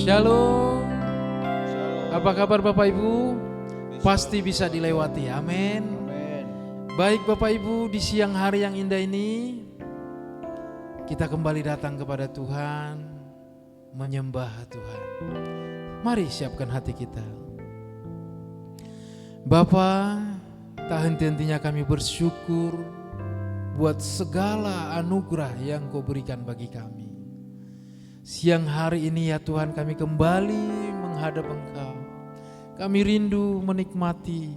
Shalom. Apa kabar Bapak Ibu? Pasti bisa dilewati, amin. Baik Bapak Ibu, di siang hari yang indah ini kita kembali datang kepada Tuhan, menyembah Tuhan. Mari siapkan hati kita. Bapa, tak henti-hentinya kami bersyukur buat segala anugerah yang Kau berikan bagi kami. Siang hari ini ya Tuhan, kami kembali menghadap Engkau. Kami rindu menikmati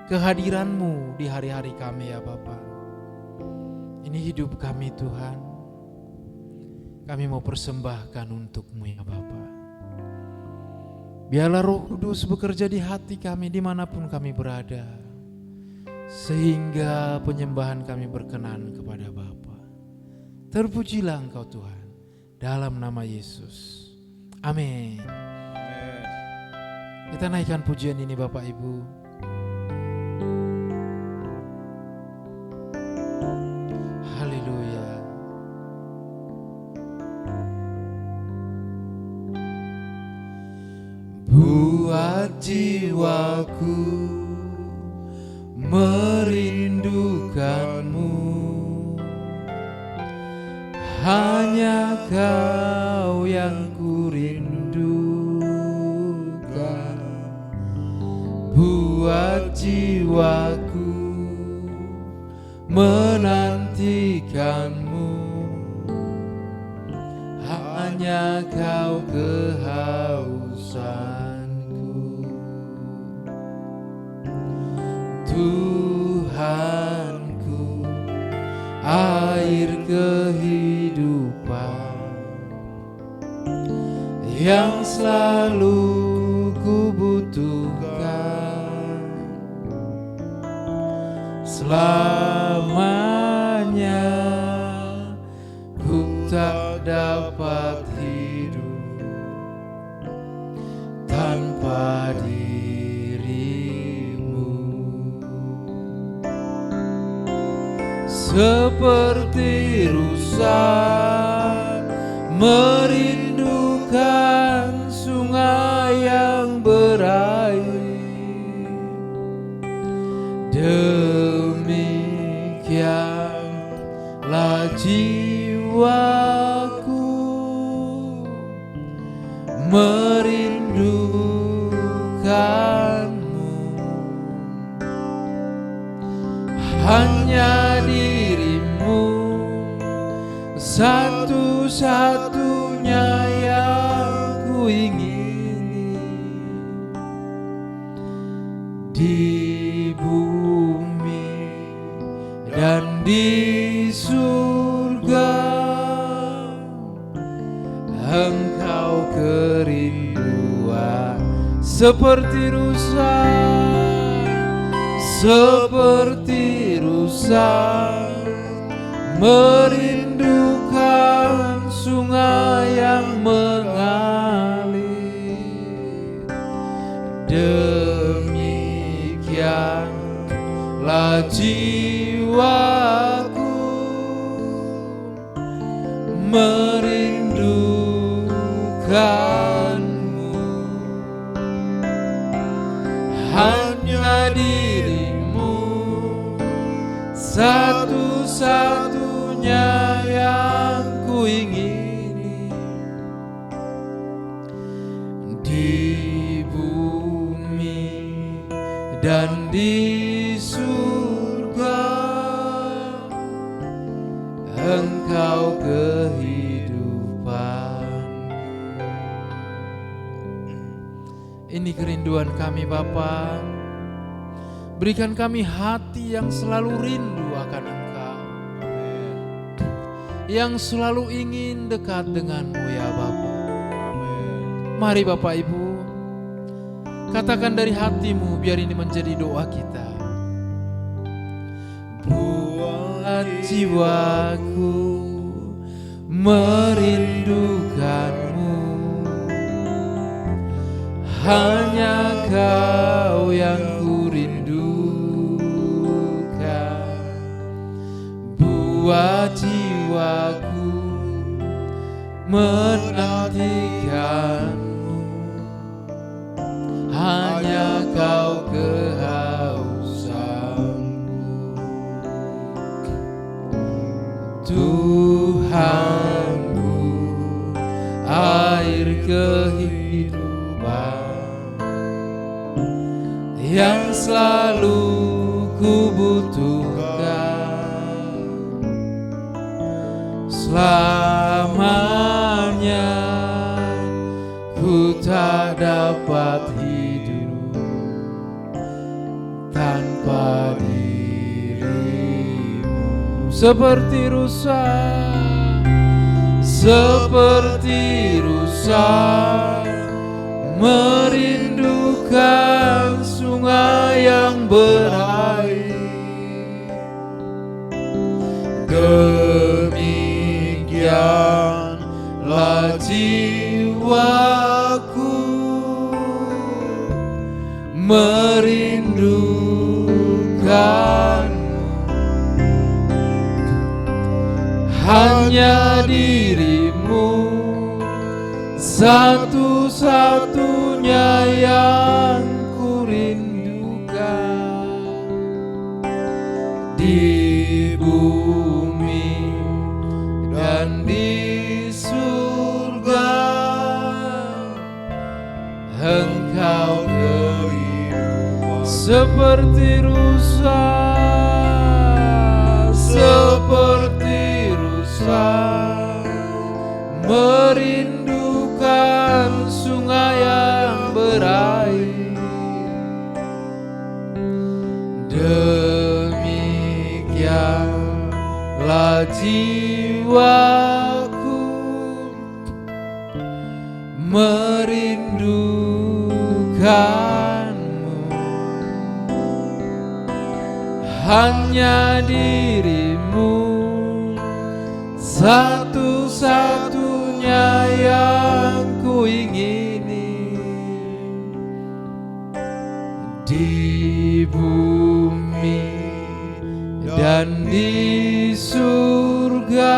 kehadiran-Mu di hari-hari kami ya Bapa. Ini hidup kami Tuhan. Kami mau persembahkan untuk-Mu ya Bapa. Biarlah Roh Kudus bekerja di hati kami dimanapun kami berada, sehingga penyembahan kami berkenan kepada Bapa. Terpujilah Engkau Tuhan, dalam nama Yesus. Amin. Kita naikkan pujian ini Bapak Ibu. Haleluya. Buat jiwaku merindukanmu, hanya Kau yang kurindukan. Buat jiwaku menantikanmu, hanya Kau kehausanku. Tuhanku, air kehidupan yang selalu ku butuhkan, selamanya ku tak dapat hidup tanpa dirimu. Seperti rusa merindukan sungai yang berair, demikianlah jiwaku merindukanmu. Hanya dirimu satu-satunya yang ku ingini di bumi dan di surga. Engkau kerinduan seperti rusa, seperti rusa merindukan sungai yang mengalir. Demikianlah jiwaku merindukanmu. Hanya dirimu satu-satunya yang ku ingini di bumi dan di surga. Engkau kehidupan. Ini kerinduan kami Bapa. Berikan kami hati yang selalu rindu akan Engkau, yang selalu ingin dekat denganmu ya Bapa. Mari Bapak Ibu, katakan dari hatimu, biar ini menjadi doa kita. Buat jiwaku merindukanmu, hanya Kau yang kurindukan. Buat jiwaku menantikan yang selalu ku butuhkan. Selamanya ku tak dapat hidup tanpa dirimu. Seperti rusa merindukan sungai yang berair. Demikianlah jiwaku merindukanmu. Hanya dirimu satu-satunya yang ku rindukan di bumi dan di surga. Engkau kehidupan seperti rusa merindukan sungai yang berair. Demikianlah jiwaku merindukanmu. Hanya dirimu satu-satunya yang ku ingini di bumi dan di surga.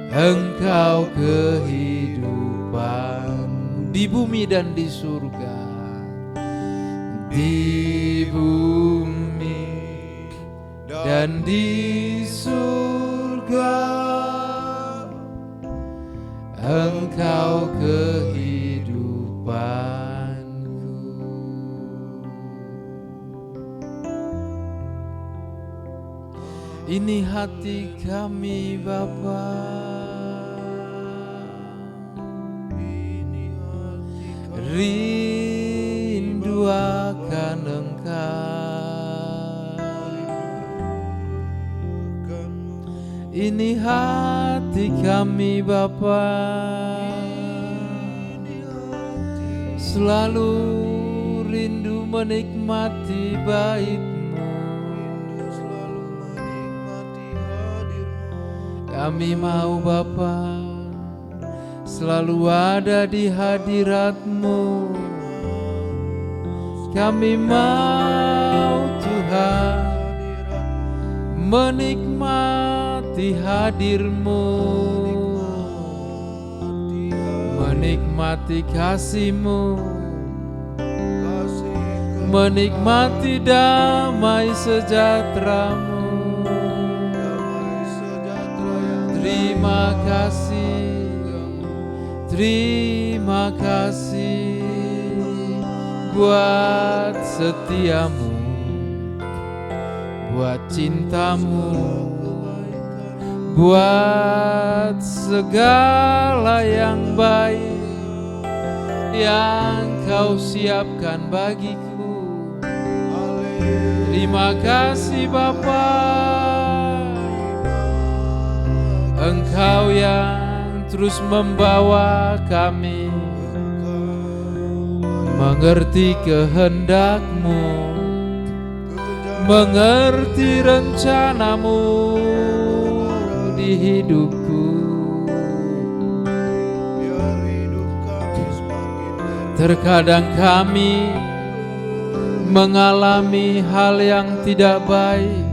Engkau kehidupan di bumi dan di surga. Di bumi dan di surga. Engkau kehidupanku. Ini hati kami Bapa, rindu akan Engkau. Ini hati kami Bapa, selalu rindu menikmati bait-Mu. Kami mau Bapa selalu ada di hadirat-Mu. Kami mau Tuhan menikmati hadir-Mu, menikmati kasih-Mu, menikmati damai sejahtera-Mu. Terima kasih buat setiamu, buat cintamu, buat segala yang baik yang Kau siapkan bagiku. Terima kasih Bapa, Engkau yang terus membawa kami mengerti kehendak-Mu, mengerti rencana-Mu di hidupku. Terkadang kami mengalami hal yang tidak baik.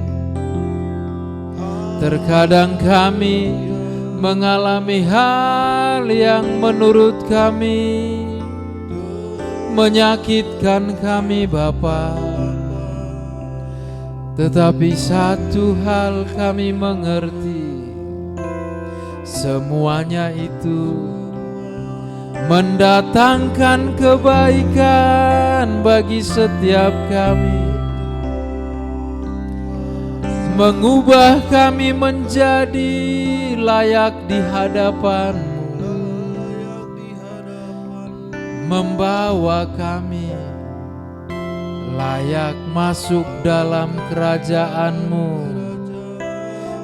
Terkadang kami mengalami hal yang menurut kami menyakitkan kami Bapa. Tetapi satu hal kami mengerti, semuanya itu mendatangkan kebaikan bagi setiap kami, mengubah kami menjadi layak di hadapan-Mu, membawa kami layak masuk dalam kerajaan-Mu,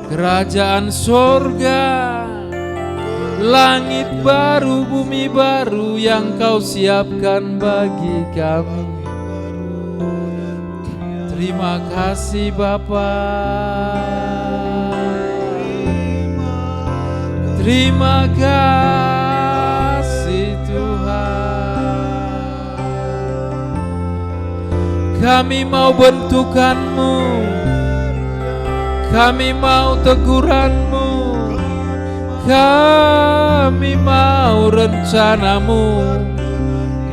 kerajaan sorga, langit baru, bumi baru yang Kau siapkan bagi kami. Terima kasih Bapa, terima kasih Tuhan. Kami mau bentukan-Mu, kami mau teguran-Mu, kami mau rencana-Mu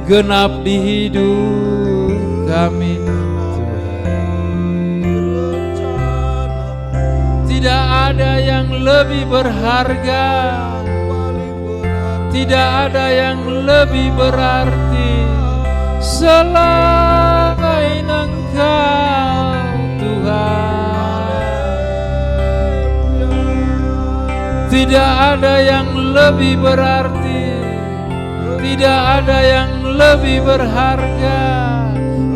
genap di hidup kami. Tidak ada yang lebih berharga, tidak ada yang lebih berarti selain Engkau Tuhan. Tidak ada yang lebih berarti, tidak ada yang lebih berharga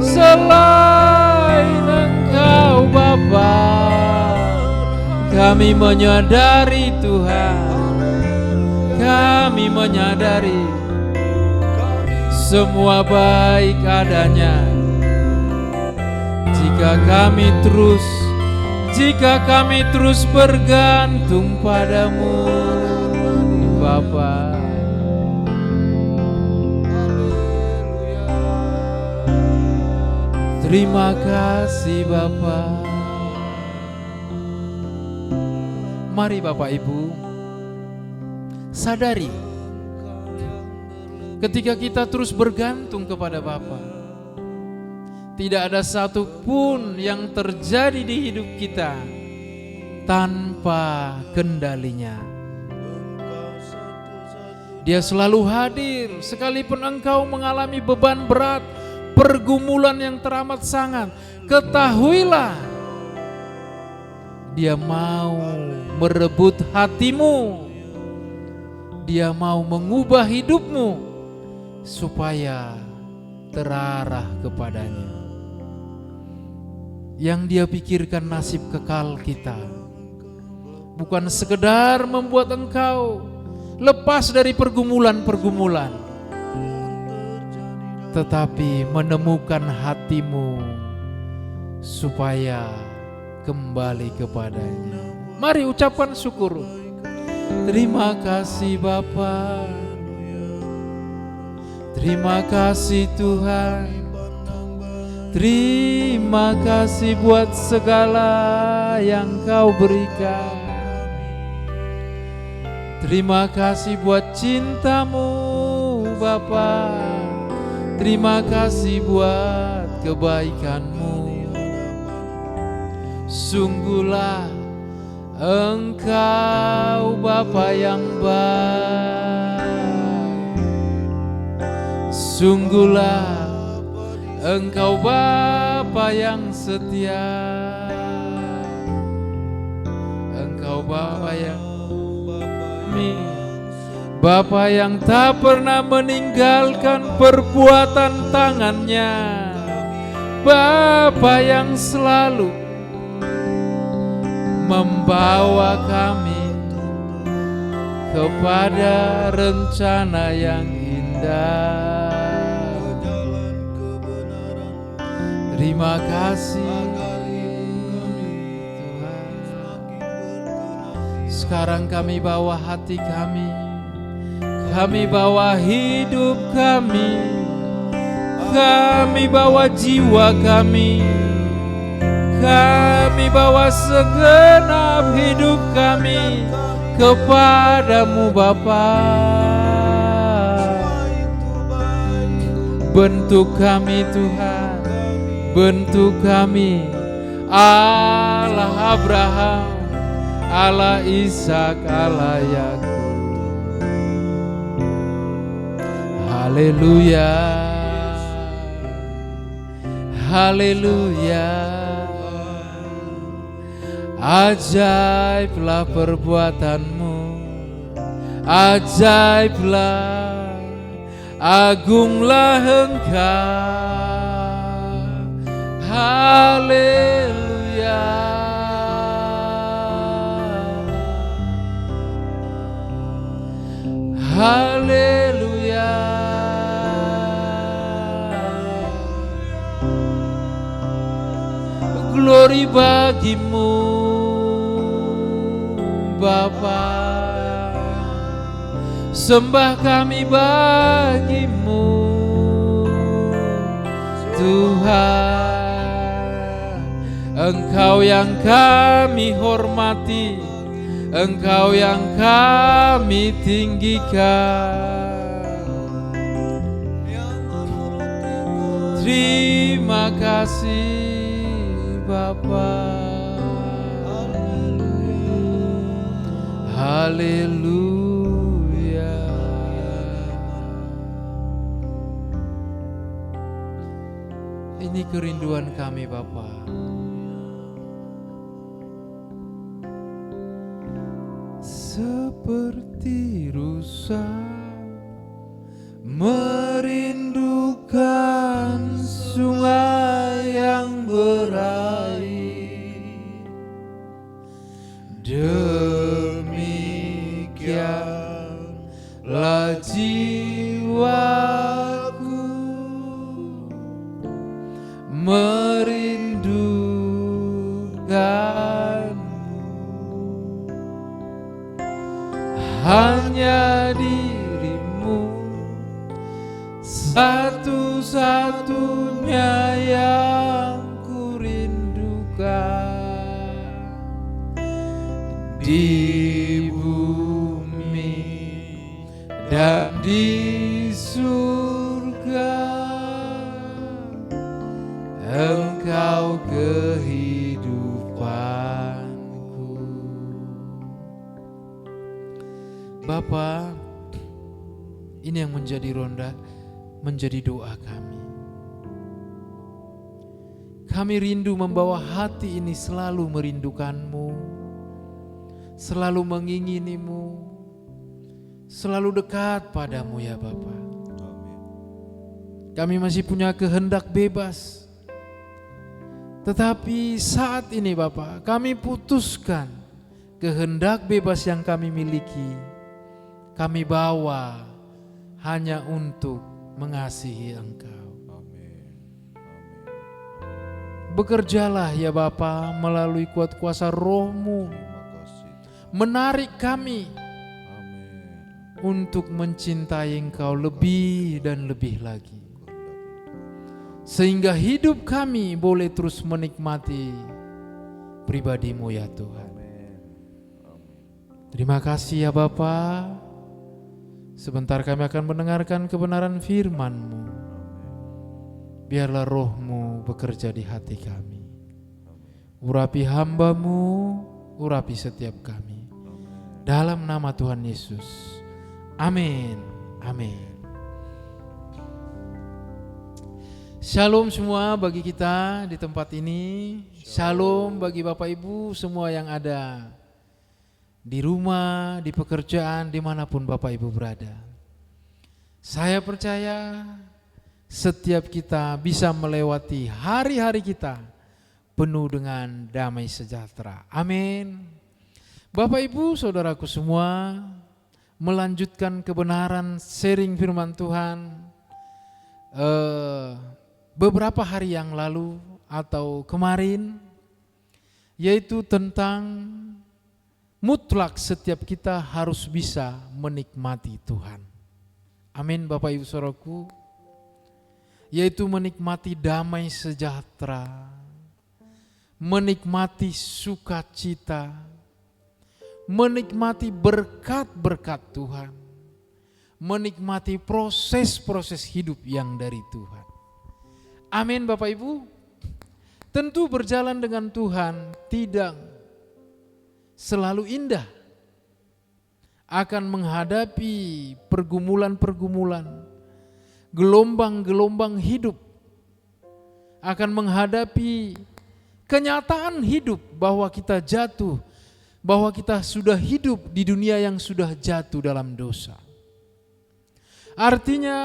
selain Engkau Bapa. Kami menyadari Tuhan, kami menyadari semua baik adanya jika kami terus bergantung padamu Bapa. Terima kasih Bapa. Mari Bapak Ibu sadari, ketika kita terus bergantung kepada Bapa, tidak ada satupun yang terjadi di hidup kita tanpa kendalinya. Dia selalu hadir, sekalipun engkau mengalami beban berat, pergumulan yang teramat sangat, ketahuilah Dia mau merebut hatimu, Dia mau mengubah hidupmu supaya terarah kepadanya. Yang Dia pikirkan nasib kekal kita, bukan sekedar membuat engkau lepas dari pergumulan-pergumulan, tetapi menemukan hatimu supaya kembali kepadanya. Mari ucapkan syukur. Terima kasih Bapa, terima kasih Tuhan, terima kasih buat segala yang Kau berikan. Terima kasih buat cinta-Mu Bapa, terima kasih buat kebaikan-Mu. Sungguhlah Engkau Bapa yang baik, sungguhlah Engkau Bapa yang setia, Engkau Bapa yang Bapa yang tak pernah meninggalkan perbuatan tangannya, Bapa yang selalu membawa kami kepada rencana yang indah. Terima kasih Tuhan. Sekarang kami bawa hati kami bawa hidup kami bawa jiwa kami bawa segenap hidup kami kepadamu Bapa. Bentuk kami Tuhan, bentuk kami Allah Abraham, Allah Ishak, Allah Yakub. Haleluya, haleluya. Ajaiblah perbuatanmu, ajaiblah, agunglah Engkau. Haleluya, haleluya. Glory bagimu Bapa, sembah kami bagimu Tuhan. Engkau yang kami hormati, Engkau yang kami tinggikan. Terima kasih Bapa. Haleluya. Ini kerinduan kami Bapa. Seperti rusa merindukan sungai yang berair, demikianlah jiwaku merindukanmu. Hanya dirimu satu-satunya yang kurindukan di bumi dan di surga. Engkau kehidupanku. Bapa, ini yang menjadi doa kami. Kami rindu membawa hati ini selalu merindukan-Mu, selalu mengingini-Mu, selalu dekat pada-Mu ya Bapa. Kami masih punya kehendak bebas, tetapi saat ini Bapa, kami putuskan kehendak bebas yang kami miliki, kami bawa hanya untuk mengasihi Engkau. Bekerjalah ya Bapa melalui kuat kuasa Roh-Mu, menarik kami untuk mencintai Engkau lebih dan lebih lagi, sehingga hidup kami boleh terus menikmati pribadi-Mu ya Tuhan. Terima kasih ya Bapa. Sebentar kami akan mendengarkan kebenaran firman-Mu. Biarlah Roh-Mu bekerja di hati kami. Urapi hamba-Mu, urapi setiap kami. Dalam nama Tuhan Yesus. Amin. Amin. Shalom semua bagi kita di tempat ini. Shalom bagi Bapak Ibu semua yang ada di rumah, di pekerjaan, dimanapun Bapak Ibu berada. Saya percaya setiap kita bisa melewati hari-hari kita penuh dengan damai sejahtera. Amin. Bapak Ibu saudaraku semua, melanjutkan kebenaran sharing firman Tuhan beberapa hari yang lalu atau kemarin, yaitu tentang mutlak setiap kita harus bisa menikmati Tuhan. Amin Bapak Ibu saudaraku. Yaitu menikmati damai sejahtera, menikmati sukacita, menikmati berkat-berkat Tuhan, menikmati proses-proses hidup yang dari Tuhan. Amin Bapak Ibu. Tentu berjalan dengan Tuhan tidak selalu indah, akan menghadapi pergumulan-pergumulan, gelombang-gelombang hidup, akan menghadapi kenyataan hidup bahwa kita jatuh, bahwa kita sudah hidup di dunia yang sudah jatuh dalam dosa. Artinya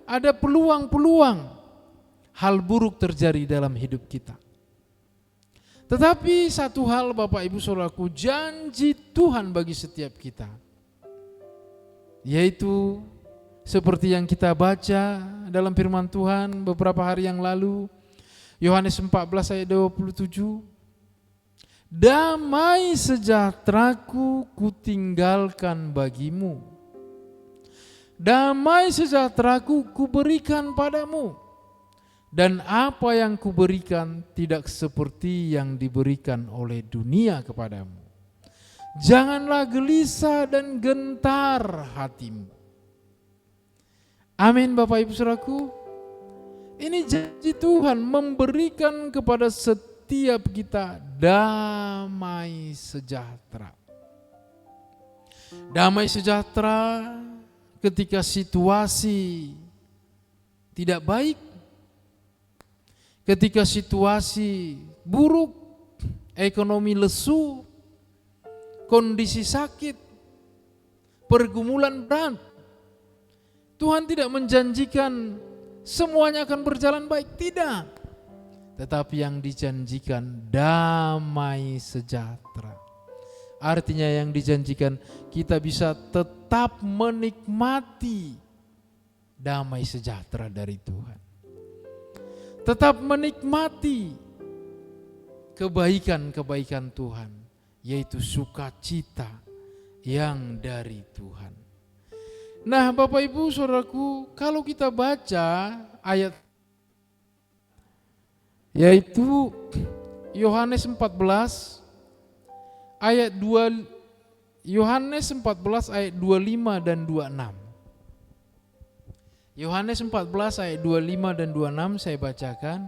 ada peluang-peluang hal buruk terjadi dalam hidup kita. Tetapi satu hal Bapak Ibu Saudaraku, janji Tuhan bagi setiap kita, yaitu seperti yang kita baca dalam firman Tuhan beberapa hari yang lalu, Yohanes 14 ayat 27, damai sejahteraku kutinggalkan bagimu, damai sejahteraku kuberikan padamu, dan apa yang kuberikan tidak seperti yang diberikan oleh dunia kepadamu. Janganlah gelisah dan gentar hatimu. Amin Bapak Ibu Saudaraku. Ini janji Tuhan memberikan kepada setiap kita damai sejahtera. Damai sejahtera ketika situasi tidak baik, ketika situasi buruk, ekonomi lesu, kondisi sakit, pergumulan berat. Tuhan tidak menjanjikan semuanya akan berjalan baik, tidak. Tetapi yang dijanjikan damai sejahtera. Artinya yang dijanjikan kita bisa tetap menikmati damai sejahtera dari Tuhan. Tetap menikmati kebaikan-kebaikan Tuhan, yaitu sukacita yang dari Tuhan. Nah Bapak Ibu Saudaraku, kalau kita baca ayat yaitu Yohanes 14 ayat 2, Yohanes 14 ayat 25 dan 26. Yohanes 14 ayat 25 dan 26 saya bacakan.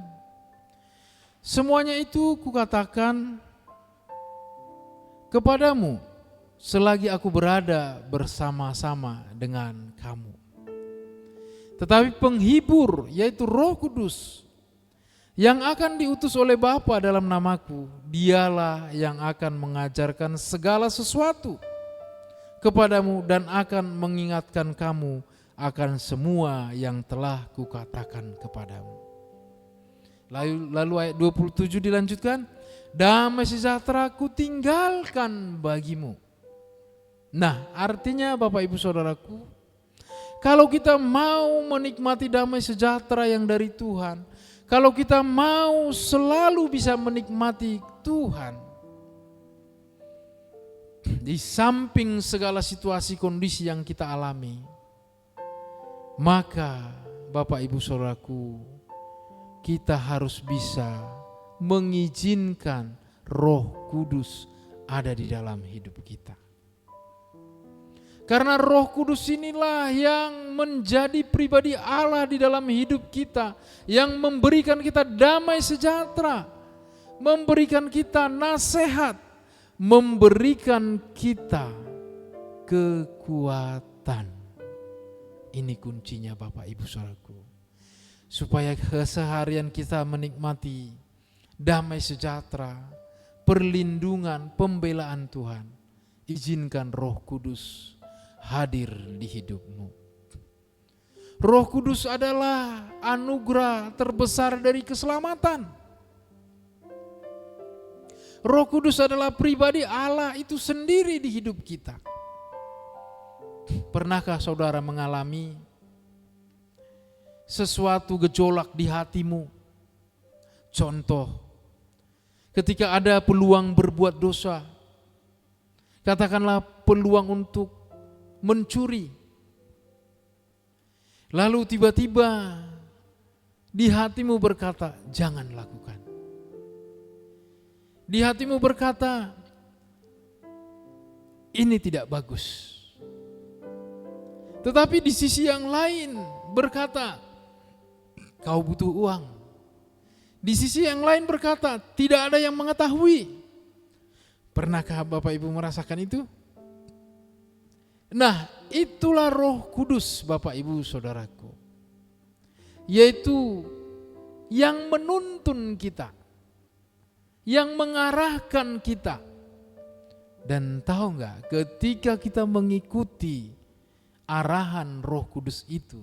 Semuanya itu kukatakan kepadamu selagi aku berada bersama-sama dengan kamu. Tetapi penghibur, yaitu Roh Kudus, yang akan diutus oleh Bapa dalam namaku, dialah yang akan mengajarkan segala sesuatu kepadamu dan akan mengingatkan kamu akan semua yang telah kukatakan kepadamu. Lalu ayat 27 dilanjutkan, damai sejahtera kutinggalkan bagimu. Nah, artinya Bapak Ibu Saudaraku, kalau kita mau menikmati damai sejahtera yang dari Tuhan, kalau kita mau selalu bisa menikmati Tuhan, di samping segala situasi kondisi yang kita alami, maka Bapak Ibu Saudaraku, kita harus bisa mengizinkan Roh Kudus ada di dalam hidup kita. Karena Roh Kudus inilah yang menjadi pribadi Allah di dalam hidup kita, yang memberikan kita damai sejahtera, memberikan kita nasihat, memberikan kita kekuatan. Ini kuncinya Bapak Ibu Saudaraku. Supaya keseharian kita menikmati damai sejahtera, perlindungan, pembelaan Tuhan, izinkan Roh Kudus hadir di hidupmu. Roh Kudus adalah anugerah terbesar dari keselamatan. Roh Kudus adalah pribadi Allah itu sendiri di hidup kita. Pernahkah saudara mengalami sesuatu gejolak di hatimu? Contoh, ketika ada peluang berbuat dosa, katakanlah peluang untuk mencuri, lalu tiba-tiba di hatimu berkata, jangan lakukan. Di hatimu berkata, ini tidak bagus. Tetapi di sisi yang lain berkata, kau butuh uang. Di sisi yang lain berkata, tidak ada yang mengetahui. Pernahkah Bapak Ibu merasakan itu? Nah, itulah Roh Kudus Bapak Ibu Saudaraku. yaitu yang menuntun kita, yang mengarahkan kita. Dan tahu nggak, ketika kita mengikuti arahan Roh Kudus itu,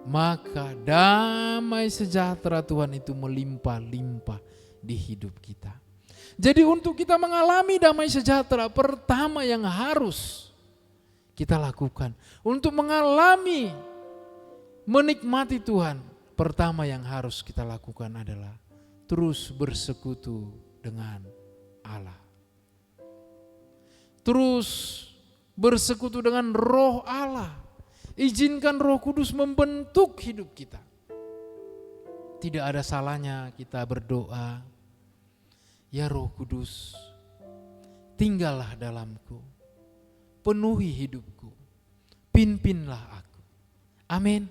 maka damai sejahtera Tuhan itu melimpah-limpah di hidup kita. Jadi untuk kita mengalami damai sejahtera, pertama yang harus kita lakukan, untuk mengalami menikmati Tuhan, pertama yang harus kita lakukan adalah terus bersekutu dengan Allah. Terus bersekutu dengan Roh Allah. Izinkan Roh Kudus membentuk hidup kita. Tidak ada salahnya kita berdoa, ya Roh Kudus, tinggallah dalamku, penuhi hidupku, pimpinlah aku. Amin.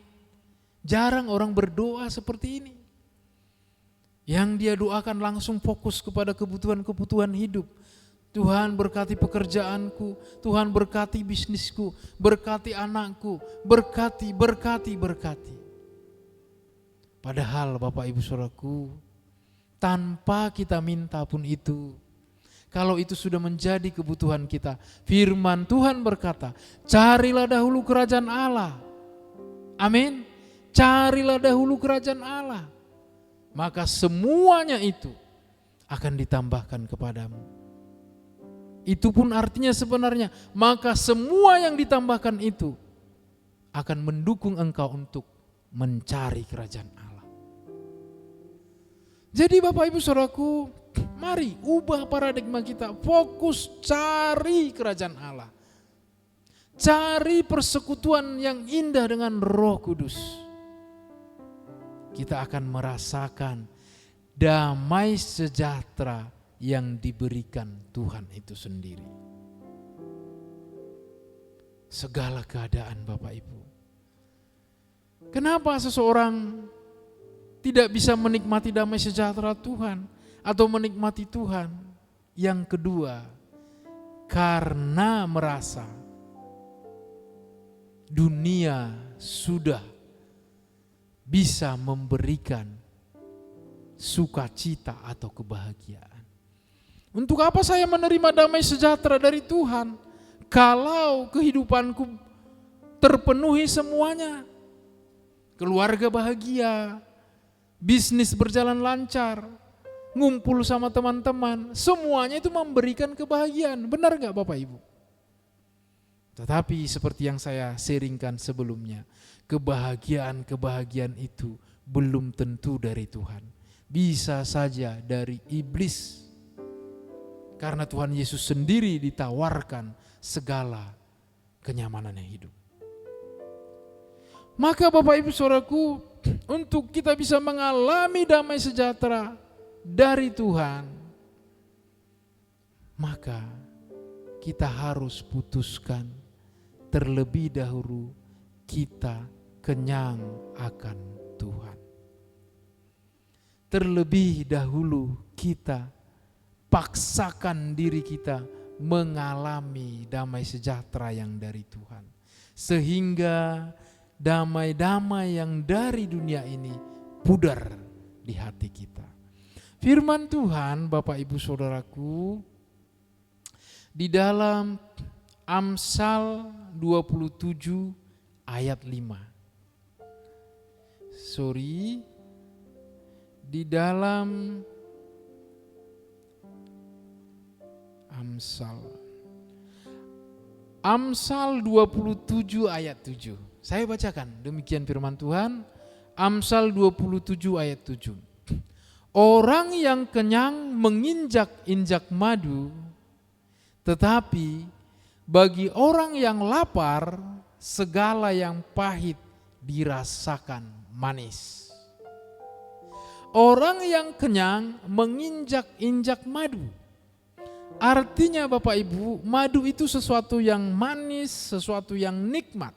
Jarang orang berdoa seperti ini. Yang dia doakan langsung fokus kepada kebutuhan-kebutuhan hidup. Tuhan berkati pekerjaanku, Tuhan berkati bisnisku, berkati anakku, berkati. Padahal Bapak Ibu Saudaraku, tanpa kita minta pun itu, kalau itu sudah menjadi kebutuhan kita, firman Tuhan berkata, carilah dahulu kerajaan Allah. Amin. Carilah dahulu kerajaan Allah. Maka semuanya itu akan ditambahkan kepadamu. Itu pun artinya sebenarnya, maka semua yang ditambahkan itu akan mendukung engkau untuk mencari kerajaan Allah. Jadi Bapak Ibu Saudaraku, mari ubah paradigma kita, fokus cari kerajaan Allah. Cari persekutuan yang indah dengan Roh Kudus. Kita akan merasakan damai sejahtera yang diberikan Tuhan itu sendiri. Segala keadaan Bapak Ibu. Kenapa seseorang tidak bisa menikmati damai sejahtera Tuhan atau menikmati Tuhan? Yang kedua, karena merasa dunia sudah bisa memberikan sukacita atau kebahagiaan. Untuk apa saya menerima damai sejahtera dari Tuhan kalau kehidupanku terpenuhi semuanya? Keluarga bahagia, bisnis berjalan lancar, ngumpul sama teman-teman, semuanya itu memberikan kebahagiaan. Benar gak Bapak Ibu? Tetapi seperti yang saya sharingkan sebelumnya, kebahagiaan itu belum tentu dari Tuhan. Bisa saja dari iblis. Karena Tuhan Yesus sendiri ditawarkan segala kenyamanan yang hidup. Maka Bapak Ibu Saudaraku, untuk kita bisa mengalami damai sejahtera dari Tuhan, maka kita harus putuskan terlebih dahulu kita kenyang akan Tuhan. Terlebih dahulu kita paksakan diri kita mengalami damai sejahtera yang dari Tuhan. Sehingga damai-damai yang dari dunia ini pudar di hati kita. Firman Tuhan Bapak Ibu Saudaraku di dalam Amsal 27 ayat 5. Di dalam Amsal 27 ayat 7. Saya bacakan, demikian firman Tuhan. Amsal 27 ayat 7. Orang yang kenyang menginjak-injak madu, tetapi bagi orang yang lapar segala yang pahit dirasakan manis. Orang yang kenyang menginjak-injak madu. Artinya Bapak Ibu, madu itu sesuatu yang manis, sesuatu yang nikmat.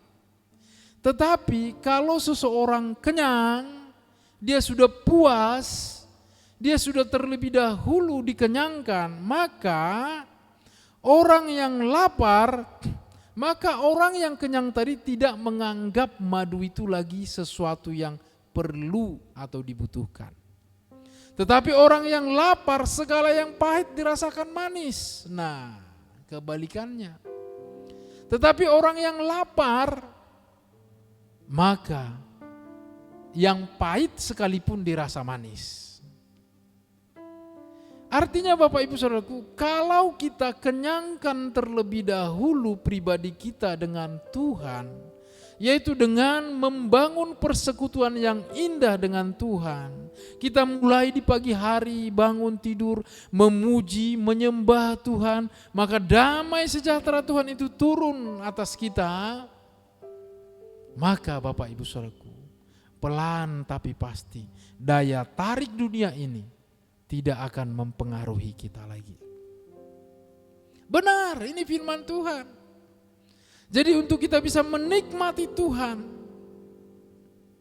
Tetapi kalau seseorang kenyang, dia sudah puas, dia sudah terlebih dahulu dikenyangkan, maka orang yang lapar, maka orang yang kenyang tadi tidak menganggap madu itu lagi sesuatu yang perlu atau dibutuhkan. Tetapi orang yang lapar, segala yang pahit dirasakan manis. Nah, kebalikannya. Tetapi orang yang lapar, maka yang pahit sekalipun dirasa manis. Artinya Bapak Ibu Saudaraku, kalau kita kenyangkan terlebih dahulu pribadi kita dengan Tuhan, yaitu dengan membangun persekutuan yang indah dengan Tuhan. Kita mulai di pagi hari bangun tidur, memuji, menyembah Tuhan, maka damai sejahtera Tuhan itu turun atas kita. Maka Bapak Ibu Saudaraku, pelan tapi pasti daya tarik dunia ini tidak akan mempengaruhi kita lagi. Benar, ini firman Tuhan. Jadi untuk kita bisa menikmati Tuhan,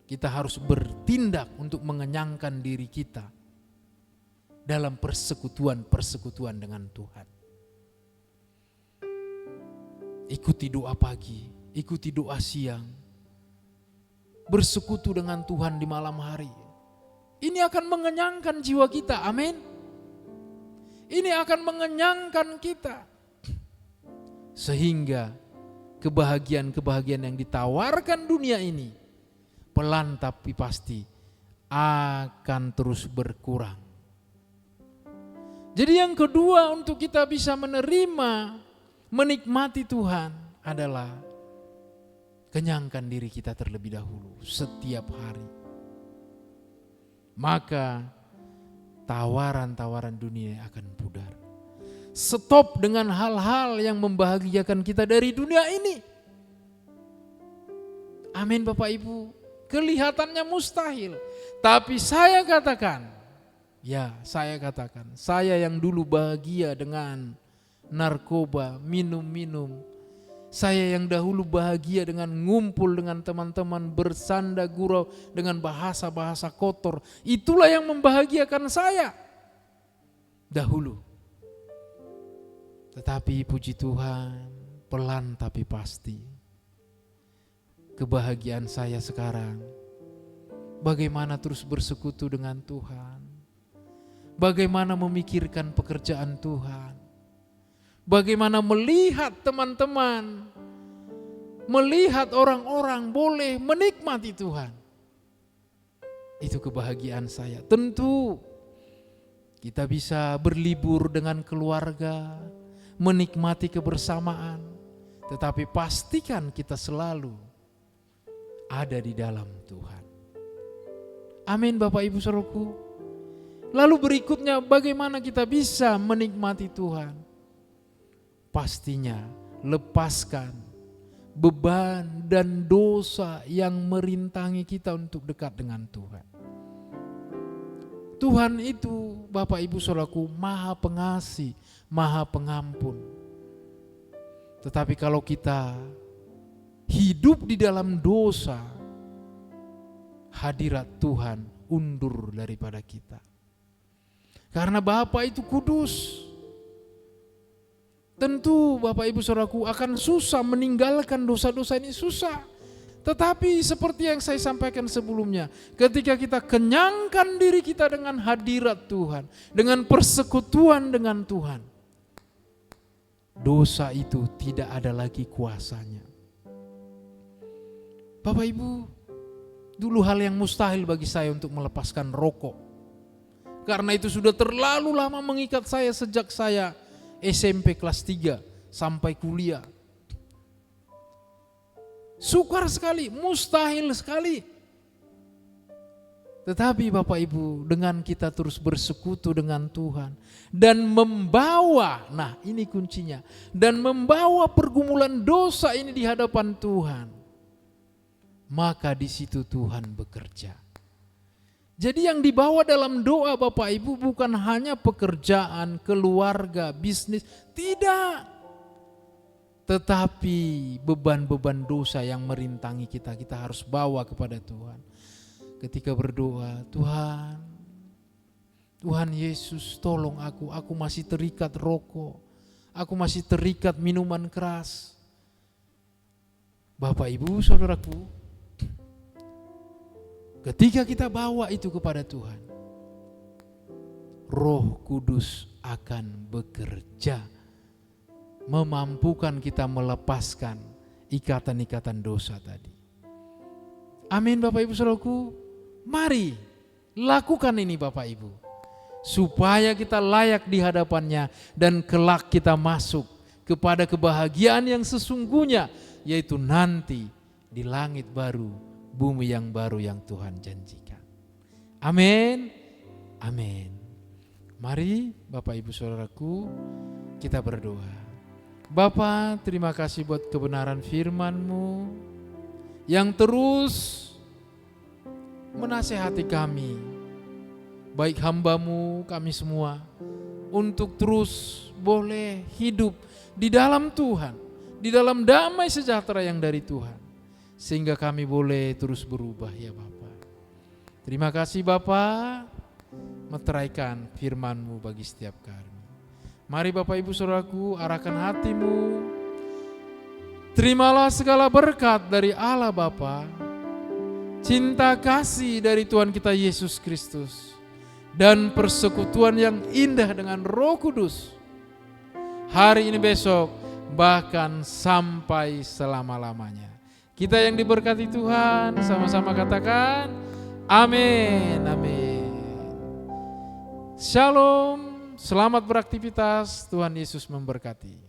kita harus bertindak untuk mengenyangkan diri kita dalam persekutuan dengan Tuhan. Ikuti doa pagi, ikuti doa siang, bersekutu dengan Tuhan di malam hari. Ini akan mengenyangkan jiwa kita, amin. Ini akan mengenyangkan kita. Sehingga kebahagiaan-kebahagiaan yang ditawarkan dunia ini pelan tapi pasti akan terus berkurang. Jadi yang kedua untuk kita bisa menerima, menikmati Tuhan adalah kenyangkan diri kita terlebih dahulu setiap hari. Maka tawaran-tawaran dunia akan pudar. Stop dengan hal-hal yang membahagiakan kita dari dunia ini. Amin Bapak Ibu. Kelihatannya mustahil. Tapi saya katakan, saya yang dulu bahagia dengan narkoba, minum-minum. Saya yang dahulu bahagia dengan ngumpul dengan teman-teman, bersanda gurau dengan bahasa-bahasa kotor. Itulah yang membahagiakan saya dahulu. Tetapi puji Tuhan, pelan tapi pasti. Kebahagiaan saya sekarang, bagaimana terus bersekutu dengan Tuhan. Bagaimana memikirkan pekerjaan Tuhan. Bagaimana melihat teman-teman, melihat orang-orang boleh menikmati Tuhan. Itu kebahagiaan saya. Tentu kita bisa berlibur dengan keluarga, menikmati kebersamaan. Tetapi pastikan kita selalu ada di dalam Tuhan. Amin Bapak Ibu Saudaraku. Lalu berikutnya bagaimana kita bisa menikmati Tuhan? Pastinya lepaskan beban dan dosa yang merintangi kita untuk dekat dengan Tuhan. Tuhan itu Bapak Ibu Saudaraku Maha Pengasih, Maha Pengampun. Tetapi kalau kita hidup di dalam dosa, hadirat Tuhan undur daripada kita. Karena Bapa itu kudus. Tentu Bapak Ibu Saudaraku akan susah meninggalkan dosa-dosa ini, susah. Tetapi seperti yang saya sampaikan sebelumnya, ketika kita kenyangkan diri kita dengan hadirat Tuhan, dengan persekutuan dengan Tuhan, dosa itu tidak ada lagi kuasanya. Bapak Ibu, dulu hal yang mustahil bagi saya untuk melepaskan rokok. Karena itu sudah terlalu lama mengikat saya sejak saya SMP kelas 3 sampai kuliah. Sukar sekali, mustahil sekali. Tetapi Bapak Ibu, dengan kita terus bersekutu dengan Tuhan dan membawa, nah ini kuncinya, dan membawa pergumulan dosa ini di hadapan Tuhan, maka di situ Tuhan bekerja. Jadi yang dibawa dalam doa Bapak Ibu bukan hanya pekerjaan, keluarga, bisnis, tidak. Tetapi beban-beban dosa yang merintangi kita, kita harus bawa kepada Tuhan. Ketika berdoa, Tuhan Yesus tolong aku masih terikat rokok, aku masih terikat minuman keras. Bapak Ibu Saudaraku, ketika kita bawa itu kepada Tuhan, Roh Kudus akan bekerja, memampukan kita melepaskan ikatan-ikatan dosa tadi. Amin Bapak Ibu Saudaraku. Mari lakukan ini Bapak Ibu, supaya kita layak di hadapannya dan kelak kita masuk kepada kebahagiaan yang sesungguhnya, yaitu nanti di langit baru, bumi yang baru yang Tuhan janjikan. Amin. Amin. Mari Bapak Ibu Saudaraku, kita berdoa. Bapa, terima kasih buat kebenaran firman-Mu yang terus menasehati kami, baik hamba-Mu, kami semua, untuk terus boleh hidup di dalam Tuhan, di dalam damai sejahtera yang dari Tuhan, sehingga kami boleh terus berubah ya Bapa. Terima kasih Bapa, meteraikan firman-Mu bagi setiap kami. Mari Bapak Ibu Saudaraku, arahkan hatimu. Terimalah segala berkat dari Allah Bapa, cinta kasih dari Tuhan kita Yesus Kristus, dan persekutuan yang indah dengan Roh Kudus, hari ini, besok, bahkan sampai selama-lamanya. Kita yang diberkati Tuhan, sama-sama katakan, amin, amin. Shalom. Selamat beraktivitas, Tuhan Yesus memberkati.